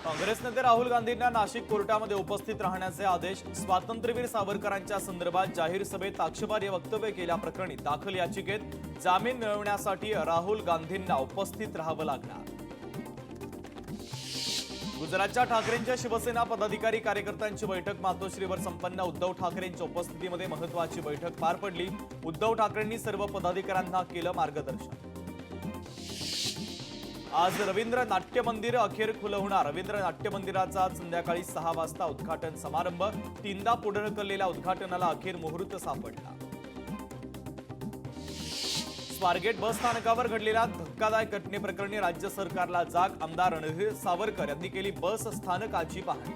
काँग्रेस नेते राहुल गांधींना नाशिक कोर्टामध्ये उपस्थित राहण्याचे आदेश. स्वातंत्र्यवीर सावरकरांच्या संदर्भात जाहीर सभेत आक्षेपार्ह वक्तव्य केल्याप्रकरणी दाखल याचिकेत जामीन मिळवण्यासाठी राहुल गांधींना उपस्थित राहावं लागणार. गुजरातच्या ठाकरेंच्या शिवसेना पदाधिकारी कार्यकर्त्यांची बैठक मातोश्रीवर संपन्न. उद्धव ठाकरेंच्या उपस्थितीमध्ये महत्त्वाची बैठक पार पडली. उद्धव ठाकरेंनी सर्व पदाधिकाऱ्यांना केलं मार्गदर्शन. आज रवींद्र नाट्य मंदिर अखेर खुलं होणार. रवींद्र नाट्य मंदिराचा आज संध्याकाळी 6 वाजता उद्घाटन समारंभ. तीनदा पुढे ढकललेल्या उद्घाटनाला अखेर मुहूर्त सापडला. स्वारगेट बस स्थानकावर घडलेल्या धक्कादायक घटनेप्रकरणी राज्य सरकारला जाग. आमदार रणधीर सावरकर यांनी केली बस स्थानकाची पाहणी.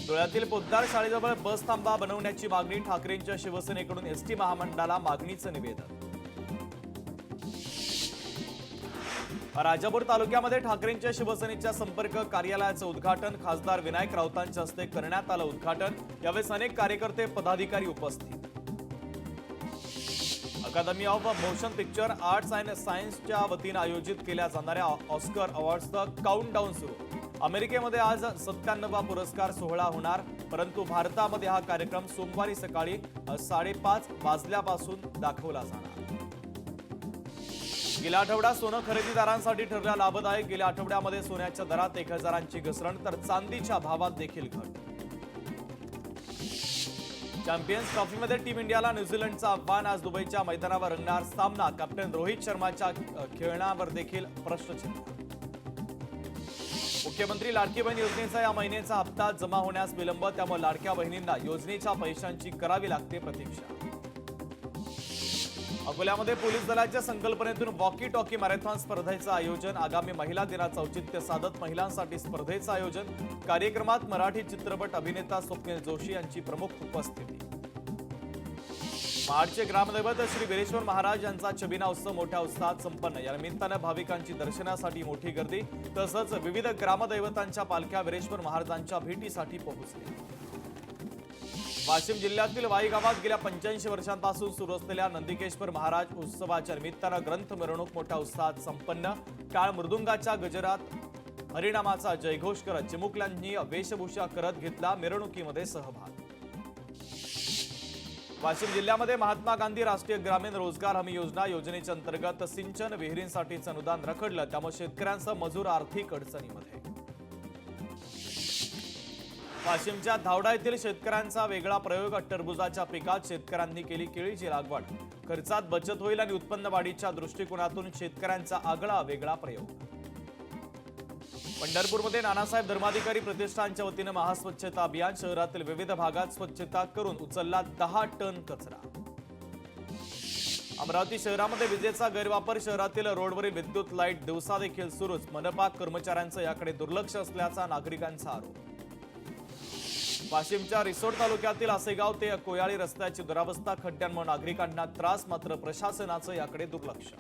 धुळ्यातील पोद्दार शाळेजवळ बस थांबा बनवण्याची मागणी. ठाकरेंच्या शिवसेनेकडून एसटी महामंडळाला मागणीचं निवेदन. राजापूर तालुक्यामध्ये ठाकरेंच्या शिवसेनेच्या संपर्क कार्यालयाचं उद्घाटन. खासदार विनायक राऊतांच्या हस्ते करण्यात आलं उद्घाटन. यावेळेस अनेक कार्यकर्ते पदाधिकारी उपस्थित. Academy of motion picture arts and सायन्सच्या वतीनं आयोजित केल्या जाणाऱ्या ऑस्कर अवॉर्ड्सचं काउंटडाऊन सुरू. अमेरिकेमध्ये आज 97वा पुरस्कार सोहळा होणार, परंतु भारतामध्ये हा कार्यक्रम सोमवारी सकाळी 5:30 वाजल्यापासून दाखवला जाणार. गेल्या आठवड्यात सोनं खरेदीदारांसाठी ठरला लाभदायक. गेल्या आठवड्यामध्ये सोन्याच्या दरात 1000ची घसरण, तर चांदीच्या भावात देखील घट. चॅम्पियन्स ट्रॉफीमध्ये टीम इंडियाला न्यूझीलंडचं आव्हान. आज दुबईच्या मैदानावर रंगणार सामना. कॅप्टन रोहित शर्माच्या खेळण्यावर देखील प्रश्नचिन्ह. मुख्यमंत्री लाडकी बहीण योजनेचा या महिन्याचा हप्ता जमा होण्यास विलंब. त्यामुळे लाडक्या बहिणींना योजनेच्या पैशांची करावी लागते प्रतीक्षा. अकोल्यामध्ये पोलीस दलाच्या संकल्पनेतून वॉकी टॉकी मॅरेथॉन स्पर्धेचं आयोजन. आगामी महिला दिनाचं औचित्य साधत महिलांसाठी स्पर्धेचं आयोजन. कार्यक्रमात मराठी चित्रपट अभिनेता स्वप्नील जोशी यांची प्रमुख उपस्थिती. महाडचे ग्रामदैवत श्री वीरेश्वर महाराज यांचा छबिना उत्सव मोठ्या उत्साहात संपन्न. या निमित्तानं भाविकांची दर्शनासाठी मोठी गर्दी. तसंच विविध ग्रामदैवतांच्या पालख्या वीरेश्वर महाराजांच्या भेटीसाठी पोहोचल्या. वाशिम जिल्ह्यातील वाई गावात गेल्या 85 वर्षांपासून सुरू असलेल्या नंदिकेश्वर महाराज उत्सवाच्या निमित्तानं ग्रंथ मिरवणूक मोठ्या उत्साहात संपन्न. टाळ मृदुंगाच्या गजरात हरिनामाचा जयघोष करत चिमुकल्यांनी वेशभूषा करत घेतला मिरवणुकीमध्ये सहभाग. वाशिम जिल्ह्यामध्ये महात्मा गांधी राष्ट्रीय ग्रामीण रोजगार हमी योजनेच्या अंतर्गत सिंचन विहिरींसाठीचं अनुदान रखडलं. त्यामुळे शेतकऱ्यांसह मजूर आर्थिक अडचणीमध्ये. वाशिमच्या धावडा येथील शेतकऱ्यांचा वेगळा प्रयोग. टरबुजाच्या पिकात शेतकऱ्यांनी केली केळीची लागवड. खर्चात बचत होईल आणि उत्पन्न वाढीच्या दृष्टिकोनातून शेतकऱ्यांचा आगळा वेगळा प्रयोग. पंढरपूरमध्ये नानासाहेब धर्माधिकारी प्रतिष्ठानच्या वतीनं महास्वच्छता अभियान. शहरातील विविध भागात स्वच्छता करून उचलला 10 टन कचरा. अमरावती शहरामध्ये विजेचा गैरवापर. शहरातील रोडवरील विद्युत लाईट दिवसा देखील सुरूच. मनपा कर्मचाऱ्यांचं याकडे दुर्लक्ष असल्याचा नागरिकांचा आरोप. वाशिमच्या रिसोड तालुक्यातील आसेगाव ते कोयाळी रस्त्याची दुरावस्था. खड्ड्यांमुळे नागरिकांना त्रास, मात्र प्रशासनाचं याकडे दुर्लक्ष.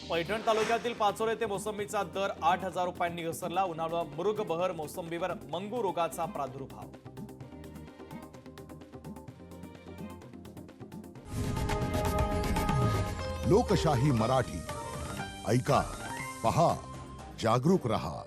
पैठण तालुक्यातील पाचोरे ते मोसंबीचा दर 8000 रुपयांनी घसरला. उन्हाळ्यात मृग बहर मोसंबीवर मंगू रोगाचा प्रादुर्भाव. लोकशाही मराठी ऐका, पहा, जागरूक रहा.